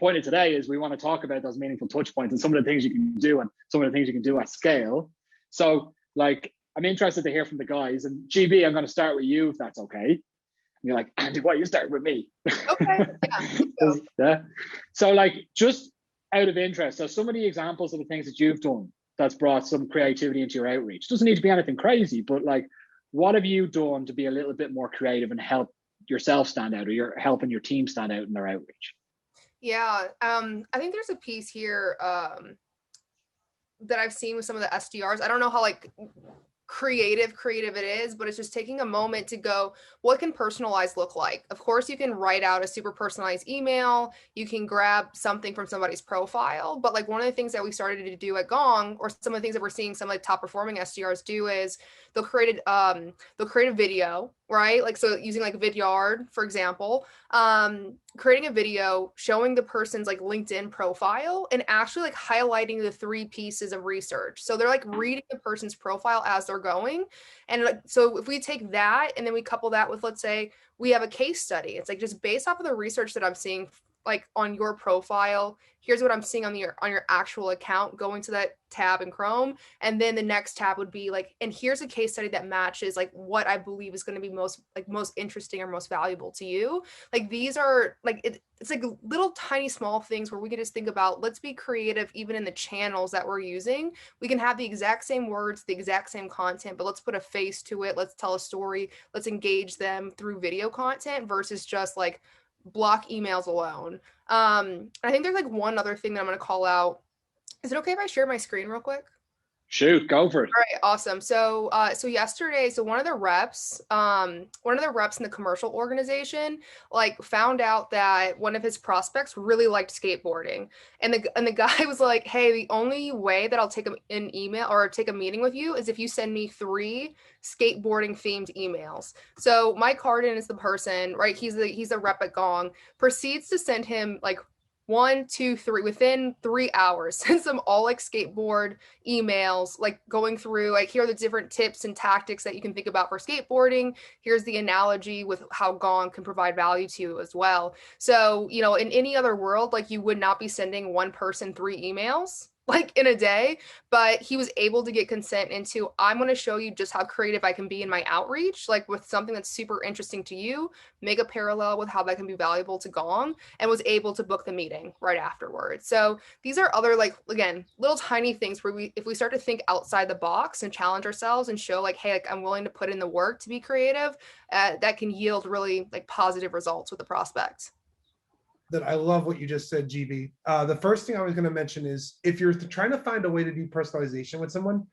point of today is we want to talk about those meaningful touch points and some of the things you can do and some of the things you can do at scale. So like, I'm interested to hear from the guys, and GB, I'm going to start with you if that's okay. And you're like, Andy, why you start with me? Okay, yeah. Yeah. So like, just out of interest, so some of the examples of the things that you've done that's brought some creativity into your outreach, doesn't need to be anything crazy, but like, what have you done to be a little bit more creative and help yourself stand out, or you're helping your team stand out in their outreach? Yeah, I think there's a piece here that I've seen with some of the SDRs. I don't know how like creative it is, but it's just taking a moment to go, what can personalized look like? Of course, you can write out a super personalized email, you can grab something from somebody's profile, but like one of the things that we started to do at Gong, or some of the things that we're seeing some like top performing SDRs do, is they'll create a video, right? Like, so using like Vidyard, for example, creating a video showing the person's like LinkedIn profile and actually like highlighting the 3 pieces of research. So they're like reading the person's profile as they're going. And like, so if we take that and then we couple that with, let's say we have a case study, it's like, just based off of the research that I'm seeing like on your profile, here's what I'm seeing on your actual account, going to that tab in Chrome. And then the next tab would be like, and here's a case study that matches like what I believe is going to be most interesting or most valuable to you. Like, these are like, it's like little tiny small things where we can just think about, let's be creative even in the channels that we're using. We can have the exact same words, the exact same content, but let's put a face to it. Let's tell a story. Let's engage them through video content versus just like block emails alone. I think there's like one other thing that I'm going to call out. Is it okay if I share my screen real quick? Shoot, go for it. All right, awesome. So yesterday, one of the reps in the commercial organization like found out that one of his prospects really liked skateboarding, and the guy was like, "Hey, the only way that I'll take an email or take a meeting with you is if you send me 3 skateboarding themed emails." So Mike Harden is the person, right? He's the rep at Gong. Proceeds to send him like 1, 2, 3 within 3 hours, sends them all like skateboard emails, like going through like, here are the different tips and tactics that you can think about for skateboarding. Here's the analogy with how Gong can provide value to you as well. So, you know, in any other world, like, you would not be sending one person 3 emails like in a day, but he was able to get consent into, I'm going to show you just how creative I can be in my outreach, like with something that's super interesting to you, make a parallel with how that can be valuable to Gong, and was able to book the meeting right afterwards. So these are other, like, again, little tiny things where if we start to think outside the box and challenge ourselves and show like, hey, like, I'm willing to put in the work to be creative, that can yield really like positive results with the prospects. That I love what you just said, GB. The first thing I was going to mention is, if you're trying to find a way to do personalization with someone,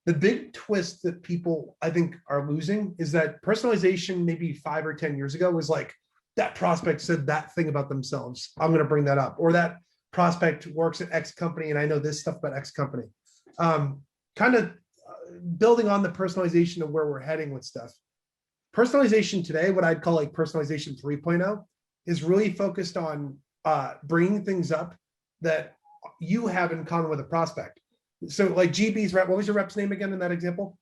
the big twist that people I think are losing is that personalization maybe 5 or 10 years ago was like, that prospect said that thing about themselves, I'm going to bring that up, or that prospect works at X company and I know this stuff about X company. Kind of building on the personalization of where we're heading with stuff. Personalization today, what I'd call like personalization 3.0, is really focused on bringing things up that you have in common with a prospect. So like GB's rep, what was your rep's name again in that example?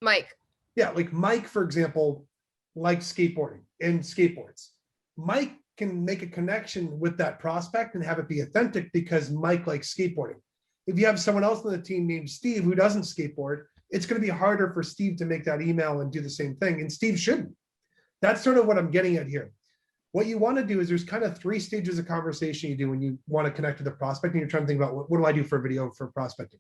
Mike. Yeah, like Mike, for example, likes skateboarding and skateboards. Mike can make a connection with that prospect and have it be authentic because Mike likes skateboarding. If you have someone else on the team named Steve who doesn't skateboard, it's going to be harder for Steve to make that email and do the same thing, and Steve shouldn't. That's sort of what I'm getting at here. What you want to do is, there's kind of 3 stages of conversation you do when you want to connect with the prospect and you're trying to think about, what do I do for a video for prospecting?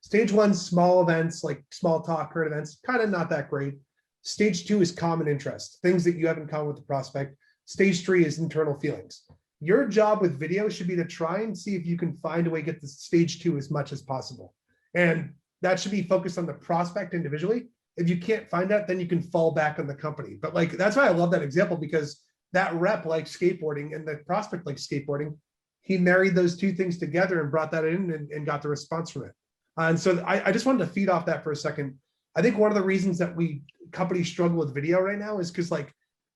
Stage 1, small events, like small talk, current events, kind of not that great. Stage 2 is common interest, things that you have in common with the prospect. Stage 3 is internal feelings. Your job with video should be to try and see if you can find a way to get to stage 2 as much as possible. And that should be focused on the prospect individually. If you can't find that, then you can fall back on the company. But like, that's why I love that example, because that rep likes skateboarding and the prospect likes skateboarding. He married those 2 things together and brought that in and got the response from it. And so I just wanted to feed off that for a second. I think one of the reasons that companies struggle with video right now is because like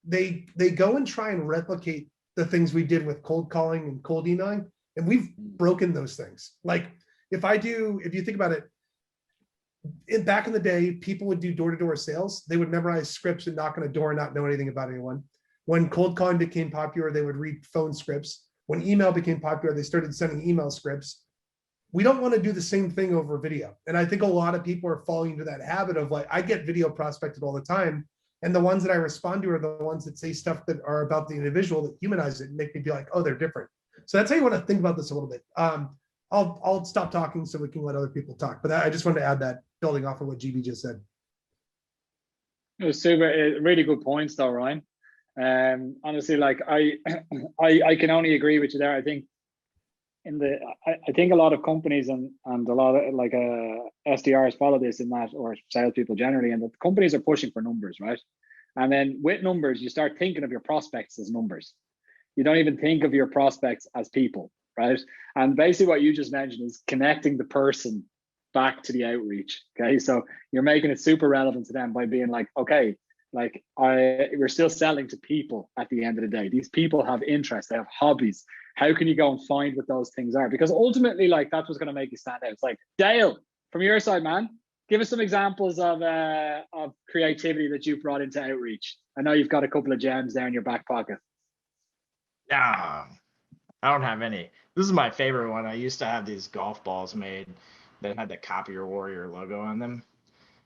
they go and try and replicate the things we did with cold calling and cold emailing, and we've broken those things. Like if you think about it, back in the day, people would do door-to-door sales. They would memorize scripts and knock on a door and not know anything about anyone. When cold calling became popular, they would read phone scripts. When email became popular, they started sending email scripts. We don't want to do the same thing over video. And I think a lot of people are falling into that habit of like, I get video prospected all the time. And the ones that I respond to are the ones that say stuff that are about the individual that humanize it and make me be like, oh, they're different. So that's how you want to think about this a little bit. I'll stop talking so we can let other people talk. But I just wanted to add that, building off of what GB just said. It was super, really good points though, Ryan. Honestly, like I can only agree with you there. I think I think a lot of companies and a lot of like SDRs follow this in that, or salespeople generally, and the companies are pushing for numbers, right? And then with numbers, you start thinking of your prospects as numbers. You don't even think of your prospects as people, right? And basically what you just mentioned is connecting the person back to the outreach. Okay, so you're making it super relevant to them by being like, okay, like we're still selling to people at the end of the day. These people have interests, they have hobbies. How can you go and find what those things are? Because ultimately, like, that's what's going to make you stand out. It's like, Dale, from your side, man, give us some examples of creativity that you've brought into outreach. I know you've got a couple of gems there in your back pocket. I don't have any. This is my favorite one. I used to have these golf balls made that had the Copy Your Warrior logo on them.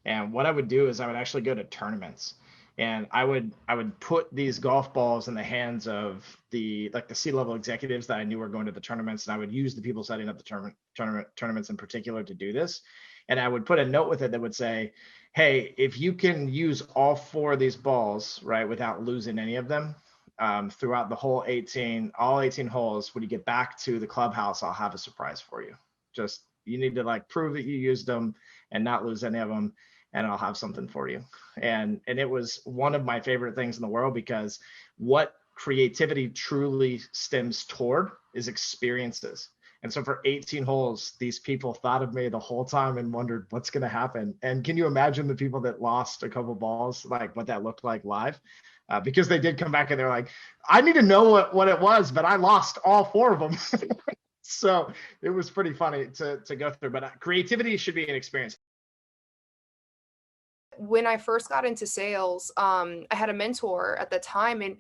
And what I would do is I would actually go to tournaments, and I would put these golf balls in the hands of the C-level executives that I knew were going to the tournaments, and I would use the people setting up the tournaments in particular to do this. And I would put a note with it that would say, hey, if you can use all 4 of these balls, right, without losing any of them, throughout the whole all 18 holes, when you get back to the clubhouse, I'll have a surprise for you. Just, you need to like prove that you used them and not lose any of them, and I'll have something for you. And it was one of my favorite things in the world, because what creativity truly stems toward is experiences. And so for 18 holes, these people thought of me the whole time and wondered what's going to happen. And can you imagine the people that lost a couple balls, like what that looked like live? Because they did come back and they're like, I need to know what it was, but I lost all 4 of them. So it was pretty funny to go through, but creativity should be an experience. When I first got into sales, I had a mentor at the time, and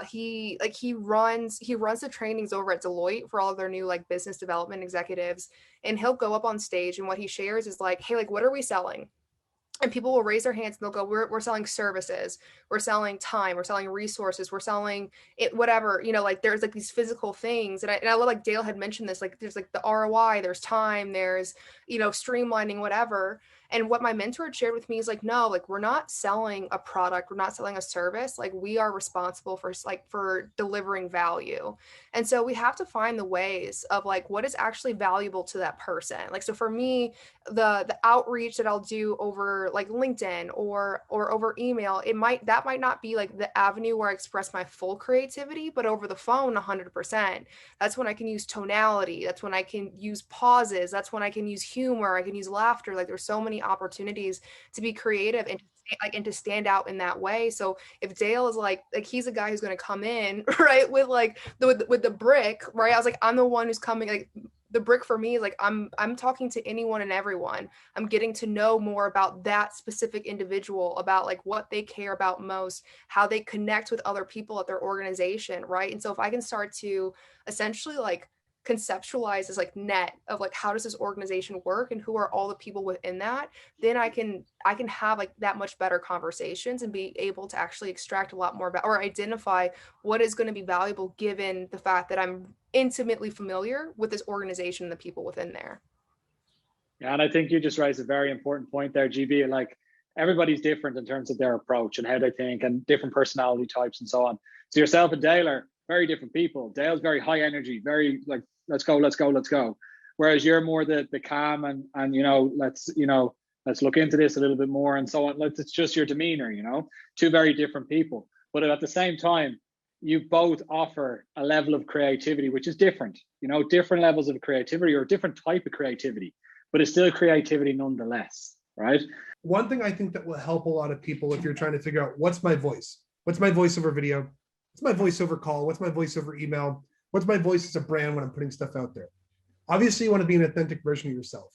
he runs the trainings over at Deloitte for all of their new like business development executives. And he'll go up on stage, and what he shares is like, hey, like, what are we selling? And people will raise their hands and they'll go, we're selling services, we're selling time, we're selling resources, we're selling it, whatever, you know, like there's like these physical things. And I love, like Dale had mentioned this, like there's like the ROI, there's time, there's, you know, streamlining, whatever. And what my mentor had shared with me is like, no, like we're not selling a product, we're not selling a service, like we are responsible for delivering value. And so we have to find the ways of like what is actually valuable to that person. Like, so for me, the outreach that I'll do over like LinkedIn or over email, that might not be like the avenue where I express my full creativity, but over the phone, 100%. That's when I can use tonality. That's when I can use pauses. That's when I can use humor. I can use laughter. Like there's so many opportunities to be creative and to stand out in that way. So if Dale is like he's a guy who's going to come in right with like with the brick, right? I was like, I'm the one who's coming, like the brick for me is like I'm talking to anyone and everyone. I'm getting to know more about that specific individual, about like what they care about most, how they connect with other people at their organization, right? And so if I can start to essentially like conceptualize this like net of like how does this organization work and who are all the people within that, then I can have like that much better conversations and be able to actually extract a lot more about or identify what is going to be valuable given the fact that I'm intimately familiar with this organization and the people within there. Yeah, and I think you just raised a very important point there, GB. Like everybody's different in terms of their approach and how they think, and different personality types and so on. So yourself and Dale are very different people. Dale's very high energy, very like let's go. Whereas you're more the calm and you know, let's look into this a little bit more and so on. It's just your demeanor, you know, 2 very different people. But at the same time, you both offer a level of creativity which is different, you know, different levels of creativity or a different type of creativity, but it's still creativity nonetheless, right? One thing I think that will help a lot of people if you're trying to figure out what's my voice over video, what's my voice over call, what's my voice over email, what's my voice as a brand when I'm putting stuff out there. Obviously, you want to be an authentic version of yourself,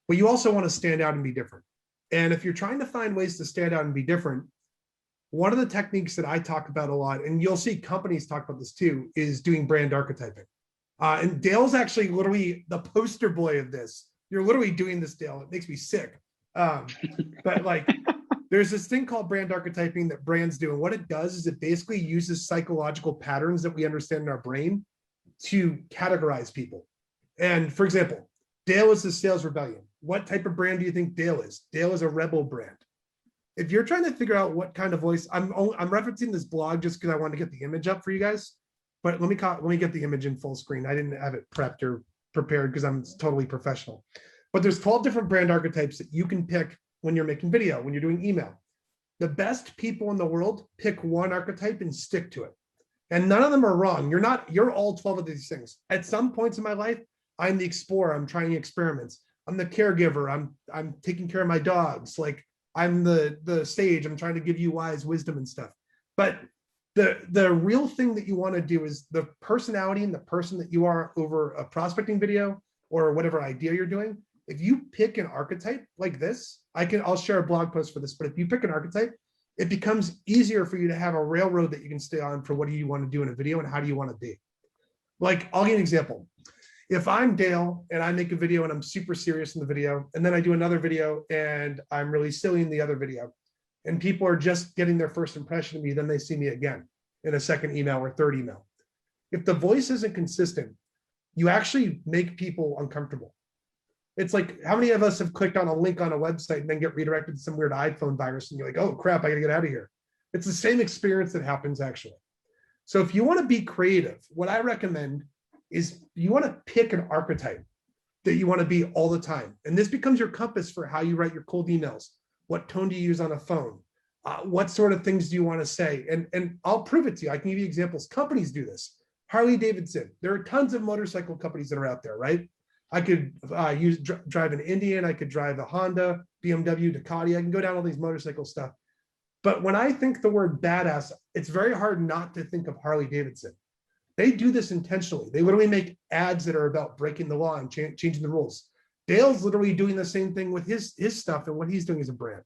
but you also want to stand out and be different. And if you're trying to find ways to stand out and be different, one of the techniques that I talk about a lot, and you'll see companies talk about this too, is doing brand archetyping. And Dale's actually literally the poster boy of this. You're literally doing this, Dale. It makes me sick. But like, there's this thing called brand archetyping that brands do. And what it does is it basically uses psychological patterns that we understand in our brain to categorize people. And for example, Dale is the sales rebellion. What type of brand do you think Dale is? Dale is a rebel brand. If you're trying to figure out what kind of voice, I'm referencing this blog just because I want to get the image up for you guys. But let me get the image in full screen. I didn't have it prepped or prepared because I'm totally professional. But there's 12 different brand archetypes that you can pick when you're making video, when you're doing email. The best people in the world pick one archetype and stick to it. And none of them are wrong. You're all 12 of these things. At some points in my life, I'm the explorer. I'm trying experiments. I'm the caregiver. I'm taking care of my dogs. Like I'm the sage. I'm trying to give you wise wisdom and stuff. But the real thing that you want to do is the personality and the person that you are over a prospecting video or whatever idea you're doing. If you pick an archetype like this, I'll share a blog post for this, but if you pick an archetype, it becomes easier for you to have a railroad that you can stay on for what do you want to do in a video and how do you want to be. Like, I'll give you an example. If I'm Dale and I make a video and I'm super serious in the video, and then I do another video and I'm really silly in the other video, and people are just getting their first impression of me, then they see me again in a second email or third email. If the voice isn't consistent, you actually make people uncomfortable. It's like, how many of us have clicked on a link on a website and then get redirected to some weird iPhone virus and you're like, oh crap, I gotta get out of here. It's the same experience that happens actually. So if you want to be creative, what I recommend is you want to pick an archetype that you want to be all the time. And this becomes your compass for how you write your cold emails. What tone do you use on a phone? What sort of things do you want to say? And I'll prove it to you. I can give you examples. Companies do this. Harley Davidson. There are tons of motorcycle companies that are out there, right? I could drive an Indian. I could drive a Honda, BMW, Ducati. I can go down all these motorcycle stuff. But when I think the word badass, it's very hard not to think of Harley Davidson. They do this intentionally. They literally make ads that are about breaking the law and changing the rules. Dale's literally doing the same thing with his stuff and what he's doing as a brand.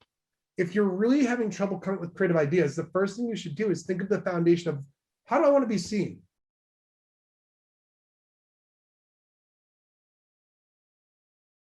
If you're really having trouble coming up with creative ideas, the first thing you should do is think of the foundation of how do I want to be seen?